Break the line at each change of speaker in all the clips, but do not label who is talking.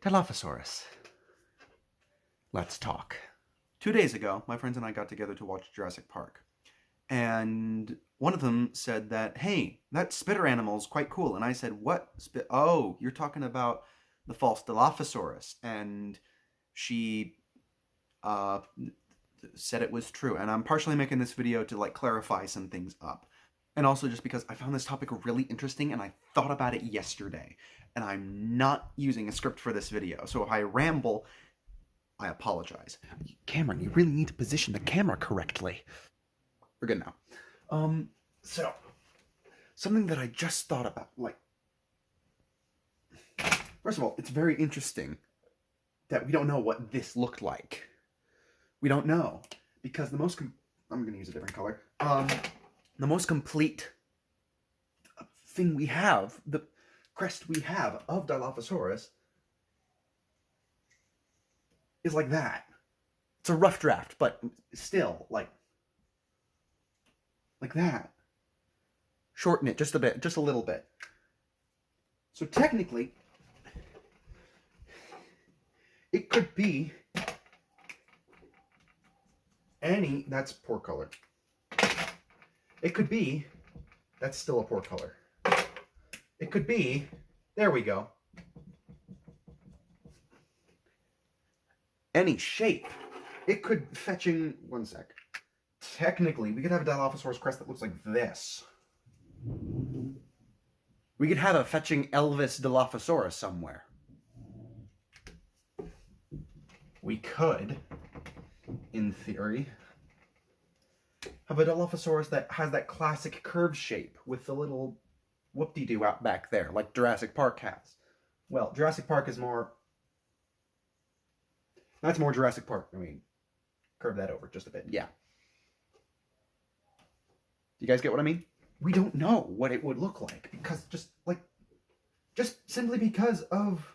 Dilophosaurus. Let's talk. 2 days ago, my friends and I got together to watch Jurassic Park. And one of them said that, hey, that spitter animal is quite cool. And I said, what? Oh, you're talking about the false Dilophosaurus. And she said it was true. And I'm partially making this video to clarify some things up. And also just because I found this topic really interesting and I thought about it yesterday. And I'm not using a script for this video. So if I ramble, I apologize. Cameron, you really need to position the camera correctly. We're good now. So, something that I just thought about, first of all, it's very interesting that we don't know what this looked like. We don't know. Because the most, I'm going to use a different color. The most complete thing we have, the crest we have of Dilophosaurus, is like that. It's a rough draft, but still, like that. Shorten it just a bit, just a little bit. So technically, it could be any, that's poor color. It could be, that's still a poor color. It could be, there we go. Any shape. It could fetching, one sec. Technically, we could have a Dilophosaurus crest that looks like this. We could have a fetching Elvis Dilophosaurus somewhere. We could, in theory, have a Dilophosaurus that has that classic curved shape with the little whoop-de-doo out back there, like Jurassic Park has. Well, Jurassic Park is more... That's more Jurassic Park. I mean, curve that over just a bit. Yeah. Do you guys get what I mean? We don't know what it would look like because just simply because of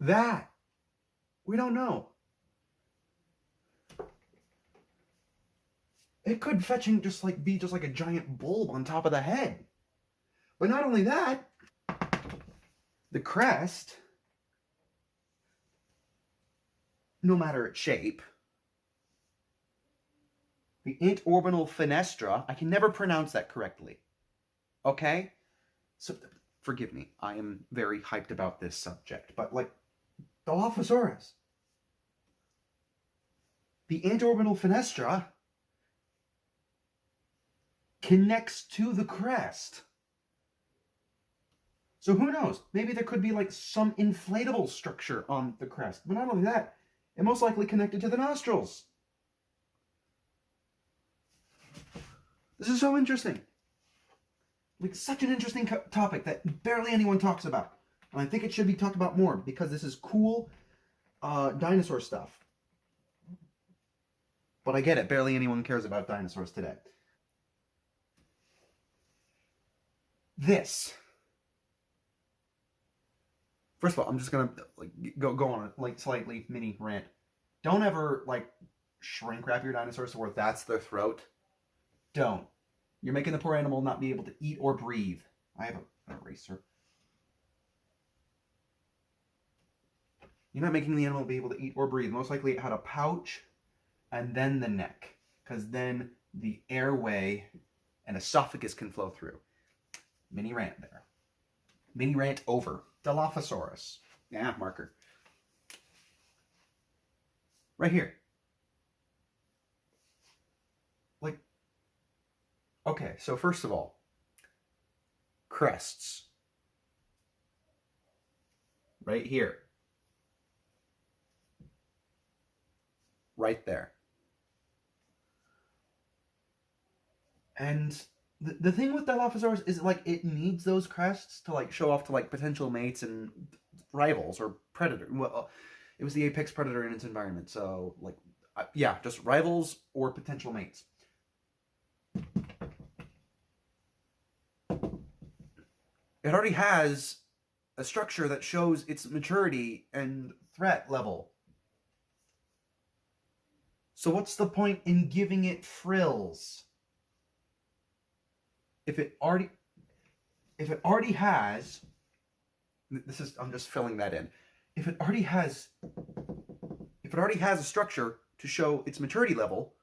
that. We don't know. It could fetching be just like a giant bulb on top of the head. But not only that, the crest, no matter its shape, the interorbital fenestra, I can never pronounce that correctly. Okay? So, forgive me, I am very hyped about this subject, but Dilophosaurus. The interorbital fenestra connects to the crest. So who knows? Maybe there could be some inflatable structure on the crest. But not only that, it most likely connected to the nostrils. This is so interesting. Such an interesting topic that barely anyone talks about. And I think it should be talked about more because this is cool dinosaur stuff. But I get it, barely anyone cares about dinosaurs today. This. First of all, I'm just gonna go on a slightly mini rant. Don't ever shrink wrap your dinosaurs to where that's their throat. Don't. You're making the poor animal not be able to eat or breathe. I have an eraser. You're not making the animal be able to eat or breathe. Most likely it had a pouch and then the neck, because then the airway and esophagus can flow through. Mini rant there. Mini rant over. Dilophosaurus. Yeah, marker. Right here. Okay, so first of all, crests. Right here. Right there. And the thing with Dilophosaurus is it needs those crests to show off to potential mates and rivals or predator. Well, it was the apex predator in its environment, so yeah, just rivals or potential mates. It already has a structure that shows its maturity and threat level. So what's the point in giving it frills? If it already has this is, I'm just filling that in. If it already has a structure to show its maturity level,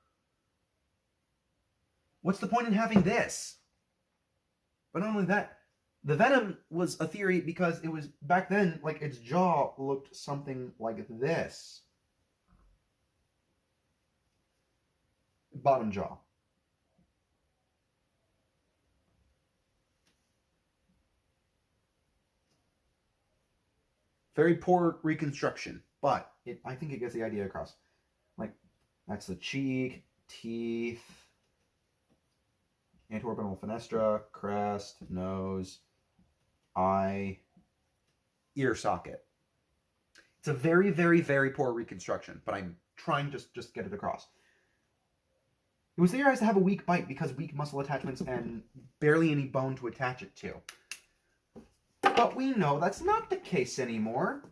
what's the point in having this? But not only that, the venom was a theory because it was, back then, like, its jaw looked something like this. Bottom jaw. Very poor reconstruction, but I think it gets the idea across. Like, that's the cheek, teeth, anterorbital fenestra, crest, nose, eye, ear socket. It's a very, very, very poor reconstruction, but I'm trying to just get it across. It was theorized to have a weak bite because weak muscle attachments and barely any bone to attach it to. But we know that's not the case anymore.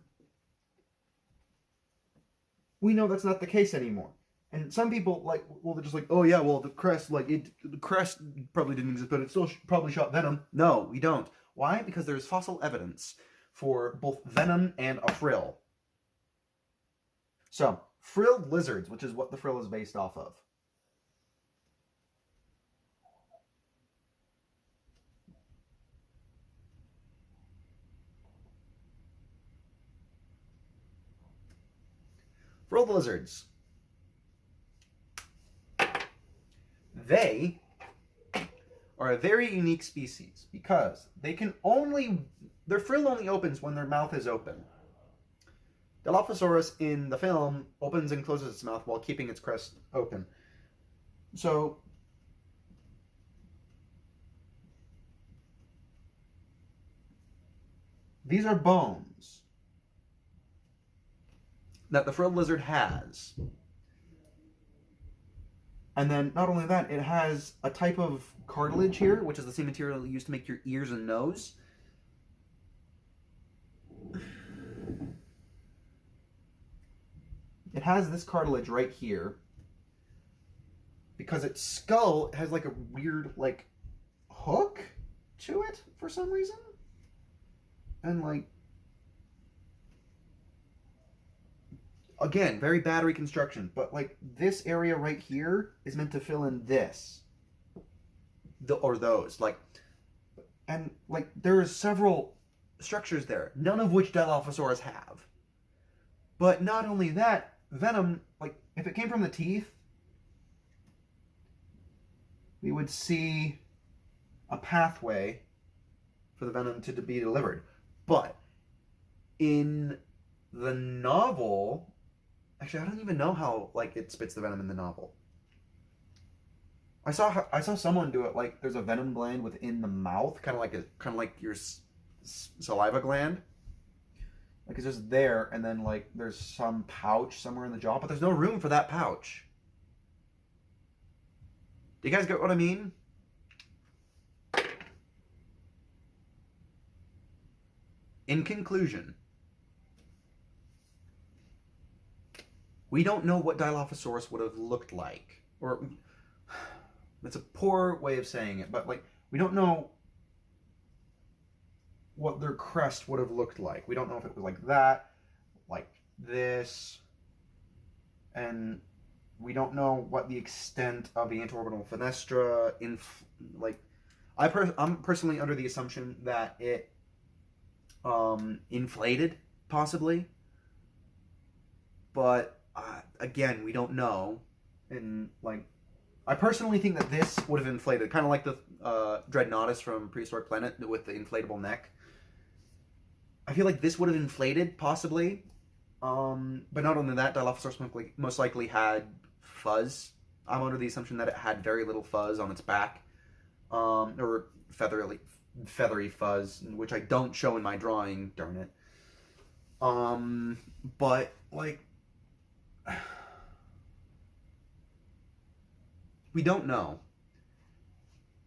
We know that's not the case anymore. And some people, like, well, they're just like, oh yeah, well, the crest, like, the crest probably didn't exist, but it still probably shot venom. No, we don't. Why? Because there's fossil evidence for both venom and a frill. So, frilled lizards, which is what the frill is based off of. Frilled lizards. They are a very unique species because they can their frill only opens when their mouth is open. DILOPHOSAURUS in the film opens and closes its mouth while keeping its crest open. So, these are bones that the frilled lizard has. And then, not only that, it has a type of cartilage here, which is the same material used to make your ears and nose. It has this cartilage right here because its skull has like a weird, like, hook to it for some reason. And, like, again, very bad reconstruction, but, like, this area right here is meant to fill in this. Or those, like, and, like, there's several structures there, none of which DILOPHOSAURUS have. But not only that, venom, like, if it came from the teeth, we would see a pathway for the venom to be delivered. But in the novel, actually, I don't even know how, like, it spits the venom in the novel. I saw someone do it, like, there's a venom gland within the mouth, kind of like your saliva gland. Like, it's just there, and then, like, there's some pouch somewhere in the jaw, but there's no room for that pouch. Do you guys get what I mean? In conclusion, we don't know what DILOPHOSAURUS would have looked like. Or, that's a poor way of saying it, but, like, we don't know what their crest would have looked like. We don't know if it was like that, like this, and we don't know what the extent of the anterorbital fenestra, like, I'm personally under the assumption that it inflated, possibly, but again, we don't know. And, like, I personally think that this would have inflated, kind of like the Dreadnoughtus from Prehistoric Planet with the inflatable neck. I feel like this would have inflated, possibly. But not only that, DILOPHOSAURUS most likely had fuzz. I'm under the assumption that it had very little fuzz on its back. Or feathery fuzz, which I don't show in my drawing, darn it. But, like, we don't know.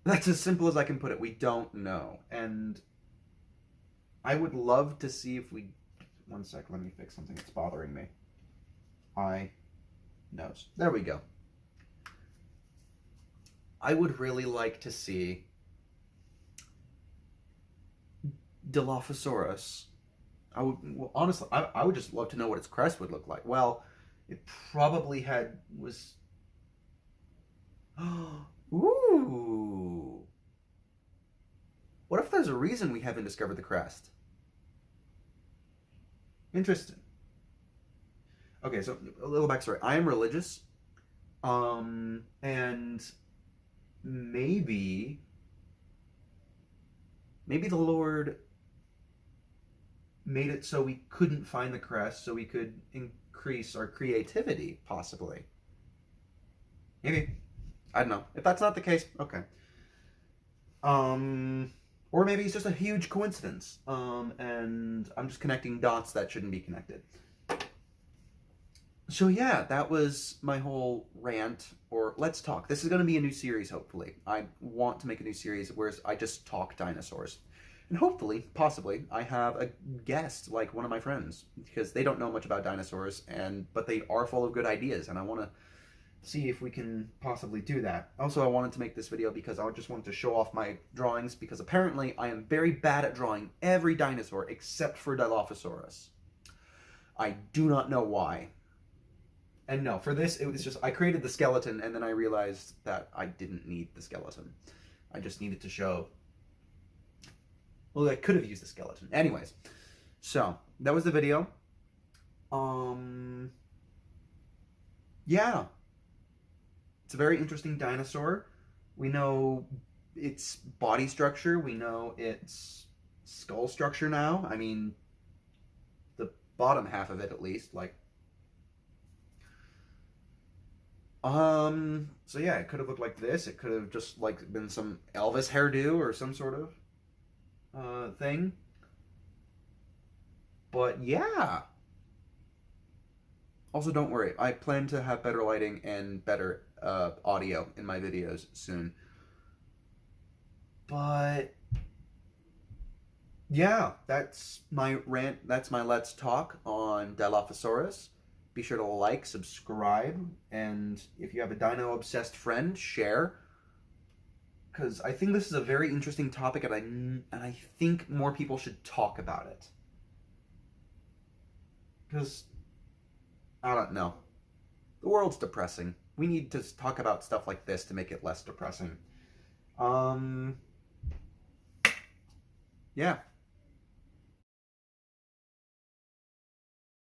That's as simple as I can put it. We don't know. And I would love to see if we... One sec, let me fix something that's bothering me. Eye, nose. There we go. I would really like to see DILOPHOSAURUS Well, honestly, I would just love to know what its crest would look like. Well, it probably was. Ooh. What if there's a reason we haven't discovered the crest? Interesting. Okay, so a little backstory. I am religious, and maybe the Lord made it so we couldn't find the crest, so we could increase our creativity, possibly. Maybe. I don't know. If that's not the case, okay. Or maybe it's just a huge coincidence, and I'm just connecting dots that shouldn't be connected. So yeah, that was my whole rant, or let's talk. This is going to be a new series, hopefully. I want to make a new series where I just talk dinosaurs. And hopefully, possibly, I have a guest, like one of my friends, because they don't know much about dinosaurs, but they are full of good ideas, and I want to see if we can possibly do that. Also, I wanted to make this video because I just wanted to show off my drawings, because apparently I am very bad at drawing every dinosaur except for Dilophosaurus. I do not know why. And no, for this, it was just, I created the skeleton, and then I realized that I didn't need the skeleton. I just needed to show... Well, I could have used the skeleton. Anyways, so, that was the video. Yeah. It's a very interesting dinosaur. We know its body structure. We know its skull structure now. I mean, the bottom half of it, at least, like... So yeah, it could have looked like this. It could have just, like, been some Elvis hairdo or some sort of, thing. But yeah. Also, don't worry. I plan to have better lighting and better, audio in my videos soon. But... yeah, that's my rant. That's my Let's Talk on Dilophosaurus. Be sure to like, subscribe, and if you have a dino-obsessed friend, share. Because I think this is a very interesting topic, and I think more people should talk about it. Because, I don't know. The world's depressing. We need to talk about stuff like this to make it less depressing. Yeah.